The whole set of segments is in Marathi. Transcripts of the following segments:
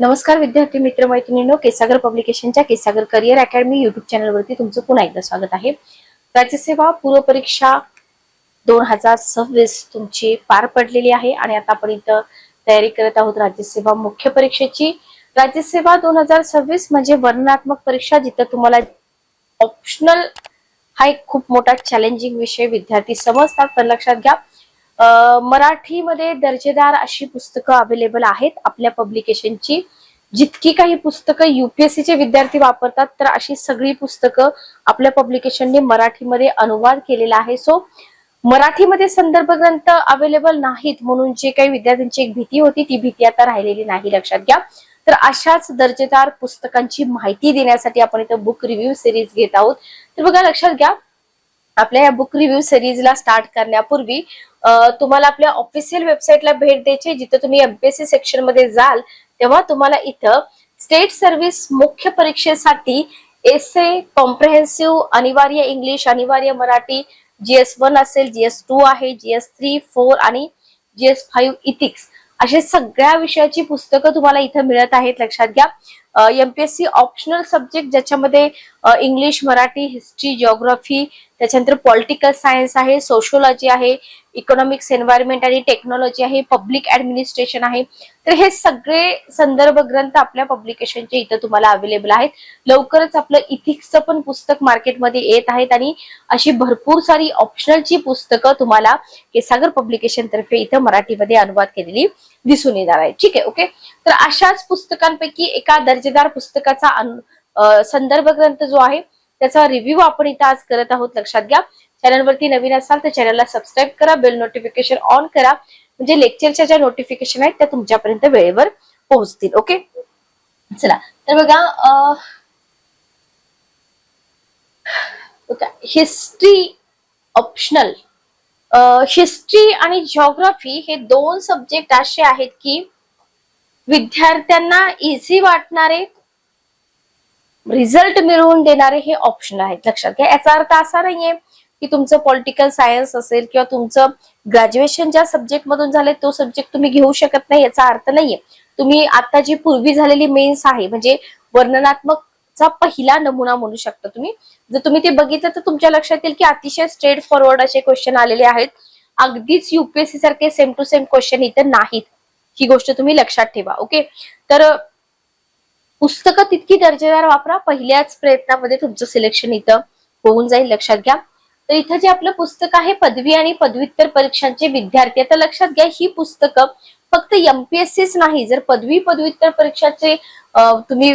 नमस्कार विद्यार्थी मित्र मैत्रिणींनो, केसागर पब्लिकेशनच्या केसागर करिअर अकॅडमी युट्यूब चॅनलवरती तुमचं पुन्हा एकदा स्वागत आहे. राज्यसेवा पूर्व परीक्षा 2026 तुमची पार पडलेली आहे आणि आता आपण इथं तयारी करत आहोत राज्यसेवा मुख्य परीक्षेची. राज्यसेवा 2026 म्हणजे वर्णनात्मक परीक्षा, जिथं तुम्हाला ऑप्शनल हा एक खूप मोठा चॅलेंजिंग विषय विद्यार्थी समजतात. तर लक्षात घ्या, मराठीमध्ये दर्जेदार अशी पुस्तकं अवेलेबल आहेत आपल्या पब्लिकेशनची. जितकी काही पुस्तकं UPSC चे विद्यार्थी वापरतात, तर अशी सगळी पुस्तकं आपल्या पब्लिकेशनने मराठीमध्ये अनुवाद केलेला आहे. सो मराठीमध्ये संदर्भ ग्रंथ अवेलेबल नाहीत म्हणून जे काही विद्यार्थ्यांची एक भीती होती, ती भीती आता राहिलेली नाही. लक्षात घ्या. तर अशाच दर्जेदार पुस्तकांची माहिती देण्यासाठी आपण इथं बुक रिव्ह्यू सिरीज घेत आहोत. तर बघा, लक्षात घ्या, आपल्या या बुक रिव्ह्यू सिरीजला स्टार्ट करण्यापूर्वी तुम्हाला आपल्या ऑफिशियल वेबसाईटला भेट द्यायची, जिथे तुम्ही MPSC सेक्शन मध्ये जाल तेव्हा तुम्हाला इथं स्टेट सर्व्हिस मुख्य परीक्षेसाठी एसे, कॉम्प्रिहेन्सिव्ह, अनिवार्य इंग्लिश, अनिवार्य मराठी, GS1 असेल, GS2 आहे, GS3, 4 आणि GS5 इथिक्स असे सगळ्या विषयाची पुस्तकं तुम्हाला इथं मिळत आहेत. लक्षात घ्या, MPSC ऑप्शनल सब्जेक्ट ज्याच्यामध्ये इंग्लिश, मराठी, हिस्ट्री, जिओग्राफी, त्याच्यानंतर पॉलिटिकल सायन्स आहे, सोशोलॉजी आहे, इकॉनॉमिक्स, एन्व्हायरमेंट आणि टेक्नॉलॉजी आहे, पब्लिक ऍडमिनिस्ट्रेशन आहे. तर हे सगळे संदर्भ ग्रंथ आपल्या पब्लिकेशनचे इथं तुम्हाला अवेलेबल आहेत. लवकरच आपलं इथिक्सचं पण पुस्तक मार्केटमध्ये येत आहेत आणि अशी भरपूर सारी ऑप्शनलची पुस्तकं तुम्हाला केसागर पब्लिकेशन तर्फे इथं मराठीमध्ये अनुवाद केलेली दिसून येणार आहे. ठीक आहे, ओके. तर अशाच पुस्तकांपैकी एका दर्जेदार पुस्तकाचा संदर्भ ग्रंथ जो आहे त्याचा रिव्ह्यू आपण इथं आज करत आहोत. लक्षात घ्या, चॅनलवरती नवीन असाल तर चॅनलला सबस्क्राईब करा, बेल नोटिफिकेशन ऑन करा, म्हणजे लेक्चरच्या ज्या नोटिफिकेशन आहेत त्या तुमच्यापर्यंत वेळेवर पोहोचतील. ओके, चला. तर बघा, हिस्ट्री ऑप्शनल, हिस्ट्री आणि जिओग्राफी हे दोन सब्जेक्ट असे आहेत की विद्यार्थ्यांना इझी वाटणारे, रिझल्ट मिळवून देणारे हे ऑप्शनल आहेत. लक्षात घ्या, याचा अर्थ असा नाहीये की तुमचं पॉलिटिकल सायन्स असेल किंवा तुमचं ग्रॅज्युएशन ज्या सब्जेक्ट मधून झाले तो सब्जेक्ट तुम्ही घेऊ शकत नाही, याचा अर्थ नाहीये. तुम्ही आता जी पूर्वी झालेली मेन्स आहे, म्हणजे वर्णनात्मकचा पहिला नमुना म्हणू शकता तुम्ही, जर तुम्ही ते बघितलं तर तुमच्या लक्षात येईल की अतिशय स्ट्रेट फॉरवर्ड असे क्वेश्चन आलेले आहेत. अगदीच UPSC सारखे सेम टू सेम क्वेश्चन इथं नाहीत, ही गोष्ट तुम्ही लक्षात ठेवा. ओके, तर पुस्तकं तितकी दर्जेदार वापरा, पहिल्याच प्रयत्नामध्ये तुमचं सिलेक्शन इथं होऊन जाईल. लक्षात घ्या. तर इथं जे आपलं पुस्तक आहे पदवी आणि पदव्युत्तर परीक्षांचे विद्यार्थी, आता लक्षात घ्या, ही पुस्तकं फक्त MPSCच नाही, जर पदवी पदव्युत्तर परीक्षाचे तुम्ही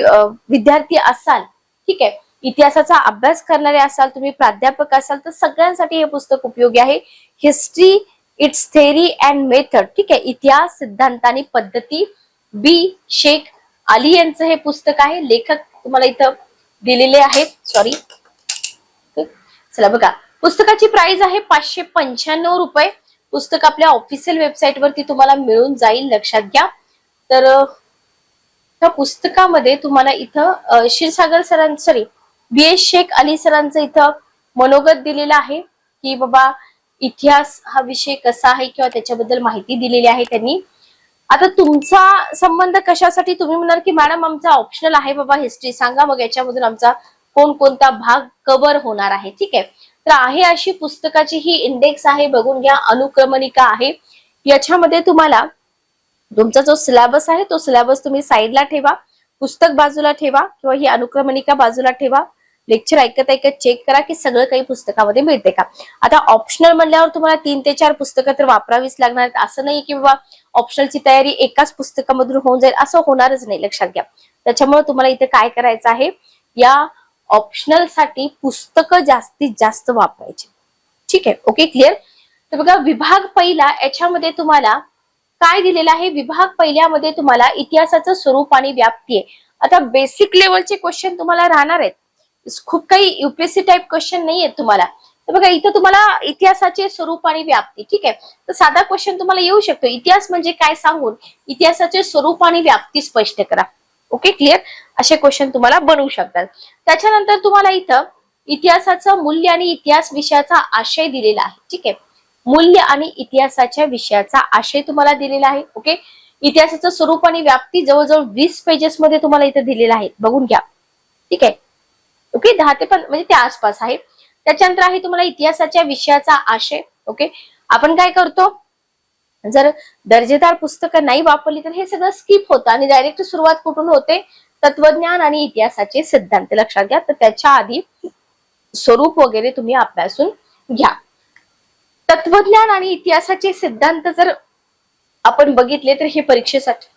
विद्यार्थी असाल, ठीक आहे, इतिहासाचा अभ्यास करणारे असाल, तुम्ही प्राध्यापक असाल, तर सगळ्यांसाठी हे पुस्तक उपयोगी आहे. History it's theory and method, ठीक आहे, इतिहास, सिद्धांत आणि पद्धती, B. शेख अली यांचं हे पुस्तक आहे. लेखक तुम्हाला इथं दिलेले आहेत, सॉरी. चला बघा, पुस्तकाची प्राइस आहे 595 रुपये. पुस्तक आपल्या ऑफिशियल वेबसाईट वरती तुम्हाला मिळून जाईल. लक्षात घ्या. तर त्या पुस्तकामध्ये तुम्हाला इथं क्षीरसागर सरांचं, सॉरी, BS शेख अली सरांचं इथं मनोगत दिलेलं आहे की बाबा इतिहास हा विषय कसा आहे किंवा त्याच्याबद्दल माहिती दिलेली आहे त्यांनी. आता तुमचा संबंध कशासाठी, तुम्ही म्हणाल की मॅडम आमचा ऑप्शनल आहे बाबा हिस्ट्री, सांगा मग याच्यामधून आमचा कोणकोणता भाग कव्हर होणार आहे. ठीक आहे, तर आहे अशी पुस्तकाची ही इंडेक्स आहे, बघून घ्या. अनुक्रमणिका आहे, याच्यामध्ये तुम्हाला तुमचा जो सिलेबस आहे तो सिलेबस तुम्ही साईडला ठेवा, पुस्तक बाजूला ठेवा किंवा ही अनुक्रमणिका बाजूला ठेवा. लेक्चर ऐकत ऐकत चेक करा की सगळं काही पुस्तकामध्ये मिळते का. आता ऑप्शनल म्हणल्यावर तुम्हाला 3 ते 4 पुस्तकं तर वापरावीच लागणार आहेत. असं नाही की बाबा ऑप्शनलची तयारी एकाच पुस्तकामधून होऊन जाईल, असं होणारच नाही. लक्षात घ्या. त्याच्यामुळे तुम्हाला इथे काय करायचं आहे, या ऑप्शनल साठी पुस्तकं जास्तीत जास्त वापरायची. ठीक आहे, ओके, क्लिअर. तर बघा, विभाग पहिला याच्यामध्ये तुम्हाला काय दिलेलं आहे, विभाग पहिल्यामध्ये तुम्हाला इतिहासाचं स्वरूप आणि व्याप्ती आहे. आता बेसिक लेवलचे क्वेश्चन तुम्हाला राहणार आहेत, खूप काही UPSC टाइप क्वेश्चन नाही आहेत तुम्हाला. तर बघा, इथं तुम्हाला इतिहासाचे स्वरूप आणि व्याप्ती, ठीक आहे, तर साधा क्वेश्चन तुम्हाला येऊ शकतो, इतिहास म्हणजे काय सांगून इतिहासाचे स्वरूप आणि व्याप्ती स्पष्ट करा. ओके, क्लिअर, असे क्वेश्चन तुम्हाला बनवू शकतात. त्याच्यानंतर तुम्हाला इथं इतिहासाचं मूल्य आणि इतिहास विषयाचा आशय दिलेला आहे. ठीक आहे, मूल्य आणि इतिहासाच्या विषयाचा आशय तुम्हाला दिलेला आहे. ओके, इतिहासाचं स्वरूप आणि व्याप्ती जवळजवळ 20 पेजेस मध्ये तुम्हाला इथे दिलेलं आहे, बघून घ्या. ठीक आहे, ओके. 10 ते 15 म्हणजे त्या आसपास आहे. त्याच्यानंतर आहे तुम्हाला इतिहासाच्या विषयाचा आशय. ओके, आपण काय करतो, जर दर्जेदार पुस्तकं नाही वापरली तर हे सगळं स्किप होतं आणि डायरेक्ट सुरुवात कुठून होते, तत्वज्ञान आणि इतिहासाचे सिद्धांत. लक्षात घ्या. तर त्याच्या आधी स्वरूप वगैरे तुम्ही अभ्यासून घ्या. तत्वज्ञान आणि इतिहासाचे सिद्धांत जर आपण बघितले तर हे परीक्षेसाठी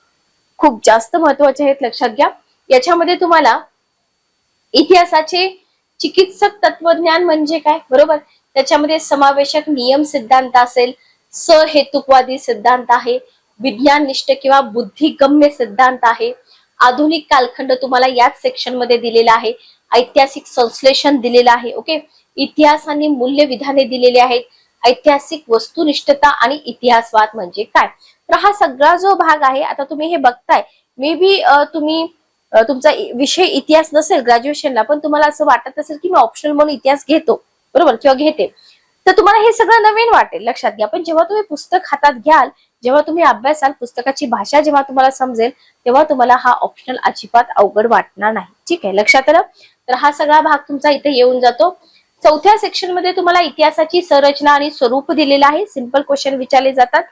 खूप जास्त महत्वाचे आहेत. लक्षात घ्या. याच्यामध्ये तुम्हाला इतिहासाचे चिकित्सक तत्वज्ञान म्हणजे काय, बरोबर, त्याच्यामध्ये समावेशक नियम सिद्धांत असेल, सहेतुकवादी सिद्धांत आहे, विज्ञाननिष्ठ किंवा बुद्धिगम्य सिद्धांत आहे, आधुनिक कालखंड तुम्हाला याच सेक्शन मध्ये दिलेला आहे, ऐतिहासिक संश्लेषण दिलेलं आहे. ओके, इतिहास आणि मूल्य विधाने दिलेले आहेत, ऐतिहासिक वस्तुनिष्ठता आणि इतिहासवाद म्हणजे काय. तर हा सगळा जो भाग आहे, आता तुम्ही हे बघताय, मे बी तुम्ही तुमचा विषय इतिहास नसेल ग्रॅज्युएशनला, पण तुम्हाला असं वाटत असेल की मी ऑप्शनल म्हणून इतिहास घेतो, बरोबर, किंवा घेते, तर तुम्हाला हे सगळं नवीन वाटेल. लक्षात घ्या. पण जेव्हा तुम्ही पुस्तक हातात घ्याल, जेव्हा तुम्ही अभ्यासाल, पुस्तकाची भाषा जेव्हा तुम्हाला समजेल, तेव्हा तुम्हाला हा ऑप्शनल अजिबात अवघड वाटणार नाही. ठीक आहे, लक्षात आलं. तर हा सगळा भाग तुमचा इथे येऊन जातो. चौथ्या सेक्शन मध्ये तुम्हाला इतिहासाची संरचना आणि स्वरूप दिलेलं आहे. सिंपल क्वेश्चन विचारले जातात.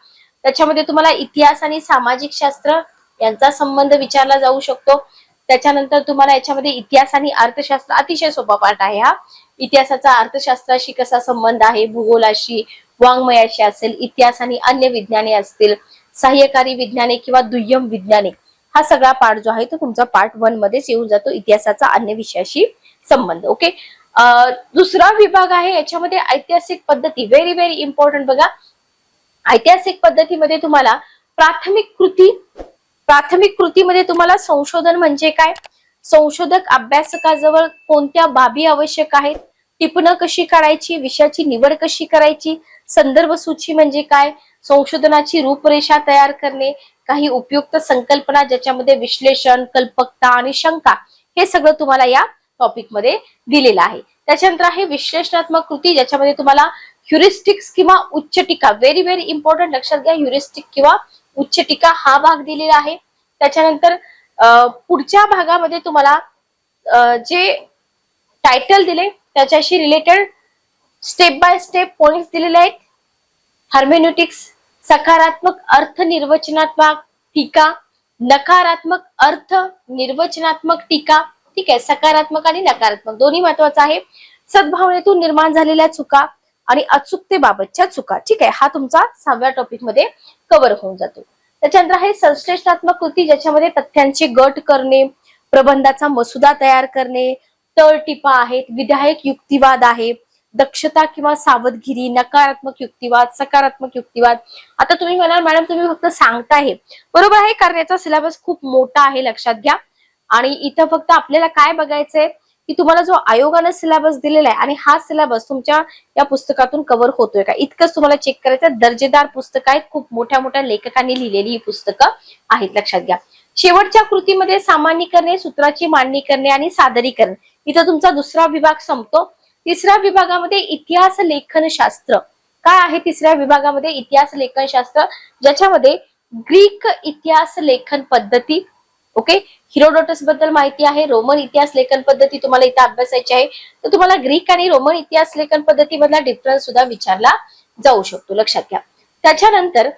त्याच्यामध्ये तुम्हाला इतिहास आणि सामाजिक शास्त्र यांचा संबंध विचारला जाऊ शकतो. त्याच्यानंतर तुम्हाला याच्यामध्ये इतिहास आणि अर्थशास्त्र, अतिशय सोपा पाठ आहे हा. इतिहासाचा अर्थशास्त्राशी कसा संबंध आहे, भूगोलाशी, वाङ्मयाशी असेल, इतिहास आणि अन्य विज्ञाने असतील, सहाय्यकारी विज्ञाने किंवा दुय्यम विज्ञाने, हा सगळा पाठ जो आहे तो तुमचा पार्ट 1 मध्येच येऊन जातो, इतिहासाचा अन्य विषयाशी संबंध. ओके, दुसरा विभाग आहे याच्यामध्ये ऐतिहासिक पद्धती. Very very important. बघा, ऐतिहासिक पद्धतीमध्ये तुम्हाला प्राथमिक कृतीमध्ये तुम्हाला संशोधन म्हणजे काय, संशोधक अभ्यासकाजवळ कोणत्या बाबी आवश्यक आहेत, टिपणं कशी करायची, विषयाची निवड कशी करायची, संदर्भ सूची म्हणजे काय, संशोधनाची रूपरेषा तयार करणे, काही उपयुक्त संकल्पना ज्याच्यामध्ये विश्लेषण, कल्पकता आणि शंका, हे सगळं तुम्हाला या टॉपिक मध्ये दिलेलं आहे. त्याच्यानंतर आहे विश्लेषणात्मक कृती, ज्याच्यामध्ये तुम्हाला ह्युरिस्टिक्स किंवा उच्च टीका. Very very important. लक्षात घ्या, ह्युरिस्टिक किंवा उच्च टीका हा भाग दिलेला आहे. त्याच्यानंतर पुढच्या भागामध्ये तुम्हाला जे टायटल दिले त्याच्याशी related step by step points दिलेले आहेत. हर्मेन्युटिक्स, सकारात्मक अर्थ निर्वचनात्मक टीका, नकारात्मक अर्थ निर्वचनात्मक टीका. ठीक आहे, सकारात्मक आणि नकारात्मक दोन्ही महत्वाचं आहे. सद्भावनेतून निर्माण झालेल्या चुका आणि अचूकतेबाबतच्या चुका. ठीक आहे, हा तुमचा 6व्या टॉपिक मध्ये कव्हर होऊन जातो. त्याच्यानंतर आहे संश्लेषणात्मक कृती, ज्याच्यामध्ये तथ्यांचे गट करणे, प्रबंधाचा मसुदा तयार करणे, तळटीपा आहेत, विधायक युक्तिवाद आहे, दक्षता किंवा सावधगिरी, नकारात्मक युक्तिवाद, सकारात्मक युक्तिवाद. आता तुम्ही म्हणाल मॅडम तुम्ही फक्त सांगताय, बरोबर आहे, कारण याचा सिलेबस खूप मोठा आहे. लक्षात घ्या. आणि इथं फक्त आपल्याला काय बघायचंय की तुम्हाला जो आयोगाने सिलेबस दिलेला आहे आणि हा सिलेबस तुमच्या या पुस्तकातून कव्हर होतोय का, इतकंच तुम्हाला चेक करायचं. दर्जेदार पुस्तकं आहेत, खूप मोठ्या मोठ्या लेखकांनी लिहिलेली ही पुस्तकं आहेत. लक्षात घ्या. शेवटच्या कृतीमध्ये सामान्यीकरणे, सूत्राची मांडणी करणे आणि सादरीकरण, इथं तुमचा दुसरा विभाग संपतो. तिसऱ्या विभागामध्ये इतिहास लेखन शास्त्र. काय आहे तिसऱ्या विभागामध्ये? इतिहास लेखन शास्त्र, ज्याच्यामध्ये ग्रीक इतिहास लेखन पद्धती, ओके, हिरोडोटस बद्दल माहिती आहे, रोमन इतिहास लेखन पद्धती तुम्हाला इथे अभ्यासायची आहे. तर तुम्हाला ग्रीक आणि रोमन इतिहास लेखन पद्धतीमधला डिफरन्स सुद्धा विचारला जाऊ शकतो. लक्षात घ्या. त्याच्यानंतर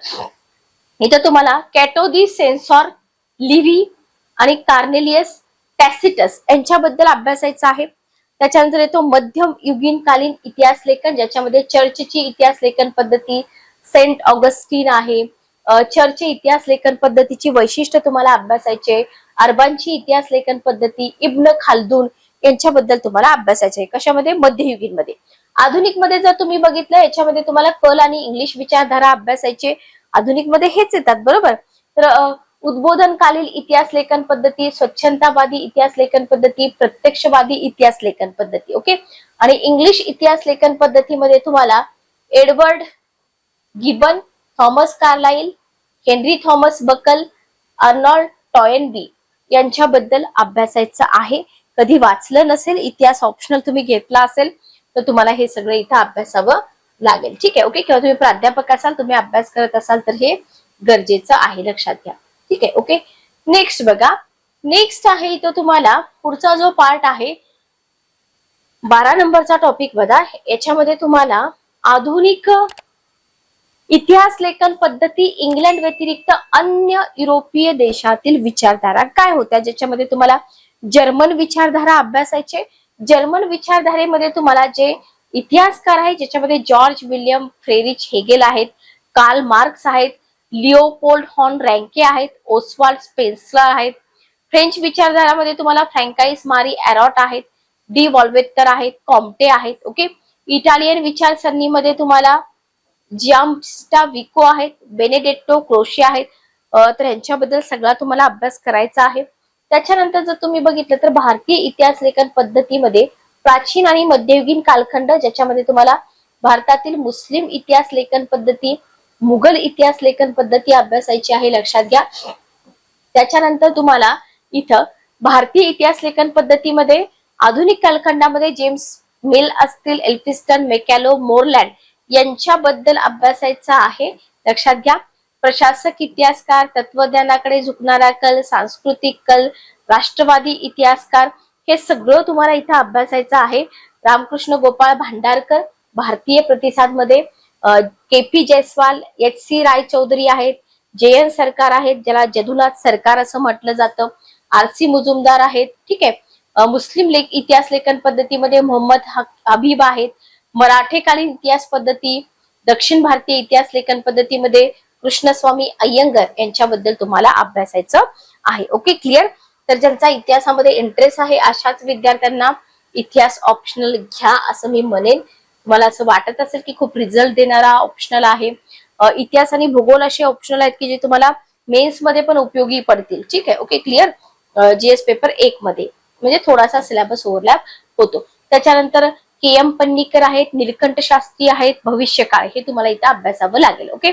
इथं तुम्हाला कॅटो दी सेन्सॉर, लिव्ही आणि कार्नेलियस टॅसिटस यांच्याबद्दल अभ्यासायचं आहे. त्याच्यानंतर येतो मध्यम युगीन कालीन इतिहास लेखन, ज्याच्यामध्ये चर्चची इतिहास लेखन पद्धती, सेंट ऑगस्टीन आहे, चर्च इतिहास लेखन पद्धतीची वैशिष्ट्य तुम्हाला अभ्यासायचे, अरबांची इतिहास लेखन पद्धती, इब्न खालदून यांच्याबद्दल तुम्हाला अभ्यासायचे. कशामध्ये? मध्ययुगीन मध्ये. आधुनिक मध्ये जर तुम्ही बघितलं, याच्यामध्ये तुम्हाला कल आणि इंग्लिश विचारधारा अभ्यासायचे. आधुनिक मध्ये हेच येतात, बरोबर. तर उद्बोधनकालीन इतिहास लेखन पद्धती, स्वच्छंदावादी इतिहास लेखन पद्धती, प्रत्यक्षवादी इतिहास लेखन पद्धती. ओके. आणि इंग्लिश इतिहास लेखन पद्धतीमध्ये तुम्हाला Edward Gibbon, Thomas Carlyle, Henry Thomas Buckle, Arnold Toynbee यांच्याबद्दल अभ्यासायचं आहे. कधी वाचलं नसेल, इतिहास ऑप्शनल तुम्ही घेतला असेल तर तुम्हाला हे सगळं इथं अभ्यासावं लागेल. ठीक आहे, ओके. किंवा तुम्ही प्राध्यापक असाल, तुम्ही अभ्यास करत असाल तर हे गरजेचं आहे. लक्षात घ्या. ठीक आहे. ओके, नेक्स्ट बघा, नेक्स्ट आहे इथं तुम्हाला पुढचा जो पार्ट आहे 12 नंबरचा टॉपिक बघा. याच्यामध्ये तुम्हाला आधुनिक इतिहास लेखन पद्धती इंग्लंड व्यतिरिक्त अन्य युरोपीय देशातील विचारधारा काय होत्या, ज्याच्यामध्ये तुम्हाला जर्मन विचारधारा अभ्यासायचे. जर्मन विचारधारेमध्ये तुम्हाला जे इतिहासकार आहे ज्याच्यामध्ये जॉर्ज विलियम फ्रेरिच हेगेल आहेत, कार्ल मार्क्स आहेत, लिओपोल्ड हॉर्न रँके आहेत, ओस्वाल्ड स्पेन्सर आहेत. फ्रेंच विचारधारामध्ये तुम्हाला फ्रँकाईस मारी एरॉट आहेत, डी वॉल्वेटर आहेत, कॉम्टे आहेत. ओके, इटालियन विचारसरणीमध्ये तुम्हाला जियाम्स्टा विको आहेत, बेनेडेट्टो क्रोशे आहेत. तर यांच्याबद्दल सगळा तुम्हाला अभ्यास करायचा आहे. त्याच्यानंतर जर तुम्ही बघितलं तर भारतीय इतिहास लेखन पद्धतीमध्ये प्राचीन आणि मध्ययुगीन कालखंड, ज्याच्यामध्ये तुम्हाला भारतातील मुस्लिम इतिहास लेखन पद्धती, मुघल इतिहास लेखन पद्धती अभ्यासायची आहे, लक्षात घ्या. त्याच्यानंतर तुम्हाला इथं भारतीय इतिहास लेखन पद्धतीमध्ये आधुनिक कालखंडामध्ये जेम्स मिल असतील, एल्फिस्टन, मेकॅलो, मोरलँड यांच्याबद्दल अभ्यासायचा आहे, लक्षात घ्या. प्रशासक इतिहासकार, तत्वज्ञानाकडे झुकणारा कल, सांस्कृतिक कल, राष्ट्रवादी इतिहासकार, हे सगळं तुम्हाला इथं अभ्यासायचं आहे. रामकृष्ण गोपाळ भांडारकर भारतीय प्रतिसाद मध्ये, के.पी. जयस्वाल, एच.सी. राय चौधरी आहेत, जे.एन. सरकार आहेत, ज्याला जदुनाथ सरकार असं म्हटलं जातं, आर.सी. मुजुमदार आहेत. ठीक आहे. मुस्लिम इतिहास लेखन पद्धतीमध्ये मोहम्मद हबीब आहेत. मराठेकालीन इतिहास पद्धती, दक्षिण भारतीय इतिहास लेखन पद्धतीमध्ये कृष्णस्वामी अय्यंगर यांच्याबद्दल तुम्हाला अभ्यासायचं आहे. Okay, clear. तर ज्यांचा इतिहासामध्ये इंटरेस्ट आहे अशाच विद्यार्थ्यांना इतिहास ऑप्शनल घ्या असं मी म्हणेन. तुम्हाला असं वाटत असेल की खूप रिझल्ट देणारा ऑप्शनल आहे, इतिहास आणि भूगोल असे ऑप्शनल आहेत की जे तुम्हाला मेन्स मध्ये पण उपयोगी पडतील. ठीक आहे. Okay, clear. जीएस पेपर 1 मध्ये म्हणजे थोडासा सिलेबस ओव्हरलॅप होतो. त्याच्यानंतर के.एम. पन्नीकर आहेत, निलकंठ शास्त्री आहेत, भविष्यकाळ हे तुम्हाला इथं अभ्यासावं लागेल. ओके,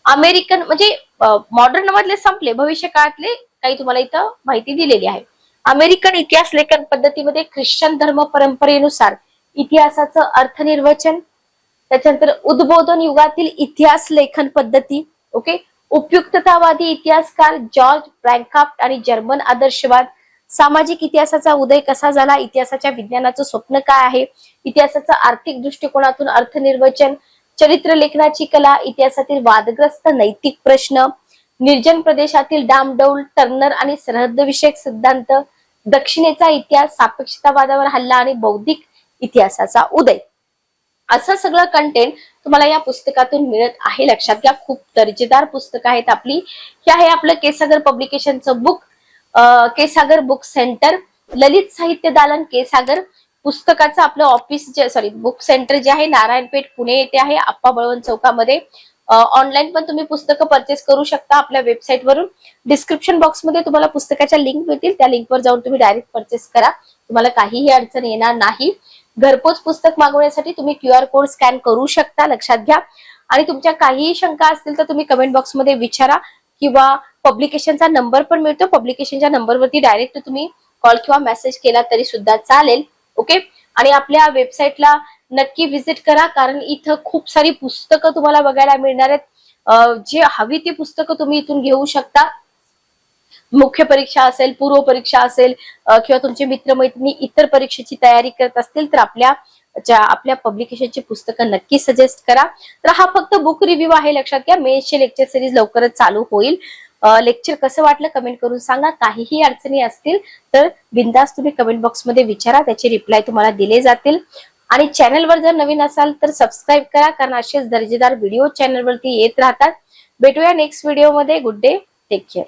अमेरिकन म्हणजे मॉडर्न मधले संपले, भविष्यकाळातले काही तुम्हाला इथं माहिती दिलेली आहे. अमेरिकन इतिहास लेखन पद्धतीमध्ये ख्रिश्चन धर्म परंपरेनुसार इतिहासाचं अर्थनिर्वचन, त्याच्यानंतर उद्बोधन युगातील इतिहास लेखन पद्धती. ओके, उपयुक्ततावादी इतिहासकार जॉर्ज ब्रँकाफ्ट आणि जर्मन आदर्शवाद, सामाजिक इतिहासाचा उदय कसा झाला, इतिहासाच्या विज्ञानाचं स्वप्न काय आहे, इतिहासाचं आर्थिक दृष्टिकोनातून अर्थनिर्वचन, चरित्र लेखनाची कला, इतिहासातील वादग्रस्त नैतिक प्रश्न, निर्जन प्रदेशातील डामडौल, टर्नर आणि सरहद्द विषयक सिद्धांत, दक्षिणेचा इतिहास, सापेक्षतावादावर हल्ला आणि बौद्धिक इतिहासाचा उदय. असं सगळं कंटेंट तुम्हाला या पुस्तकातून मिळत आहे, लक्षात घ्या. खूप दर्जेदार पुस्तकं आहेत आपली. हे आहे आपलं केसागर पब्लिकेशनचं बुक, केसागर बुक सेंटर, ललित साहित्य दालन केसागर. पुस्तकाचं आपलं ऑफिस बुक सेंटर जे आहे नारायणपेठ पुणे येथे आहे, आप्पा बळवंत चौकामध्ये. ऑनलाईन पण तुम्ही पुस्तकं परचेस करू शकता आपल्या वेबसाईट वरून. डिस्क्रिप्शन बॉक्समध्ये तुम्हाला पुस्तकाच्या लिंक मिळतील, त्या लिंकवर जाऊन तुम्ही डायरेक्ट परचेस करा, तुम्हाला काहीही अडचण येणार नाही. घरपोच पुस्तक मागवण्यासाठी तुम्ही QR कोड स्कॅन करू शकता, लक्षात घ्या. आणि तुमच्या काहीही शंका असतील तर तुम्ही कमेंट बॉक्समध्ये विचारा, किंवा पब्लिकेशनचा नंबर पण मिळतो, पब्लिकेशनच्या नंबरवरती डायरेक्ट तुम्ही कॉल किंवा मेसेज केला तरी सुद्धा चालेल. ओके, आणि आपल्या वेबसाईटला नक्की व्हिजिट करा, कारण इथं खूप सारी पुस्तकं तुम्हाला बघायला मिळणार आहेत. जे हवी ती पुस्तकं तुम्ही इथून घेऊ शकता. मुख्य परीक्षा असेल, पूर्व परीक्षा असेल, किंवा तुमचे मित्रमैत्रिणी इतर परीक्षेची तयारी करत असतील तर आपल्या पब्लिकेशनची पुस्तकं नक्की सजेस्ट करा. तर हा फक्त बुक रिव्ह्यू आहे, लक्षात घ्या. मेन्सचे लेक्चर सिरीज लवकरच चालू होईल. लेक्चर कसं वाटलं कमेंट करून सांगा. काहीही अडचणी असतील तर बिंदास तुम्ही कमेंट बॉक्समध्ये विचारा, त्याचे रिप्लाय तुम्हाला दिले जातील. आणि चॅनलवर जर नवीन असाल तर सबस्क्राईब करा, कारण असेच दर्जेदार व्हिडिओ चॅनलवरती येत राहतात. भेटूया नेक्स्ट व्हिडिओमध्ये. Good day, take care.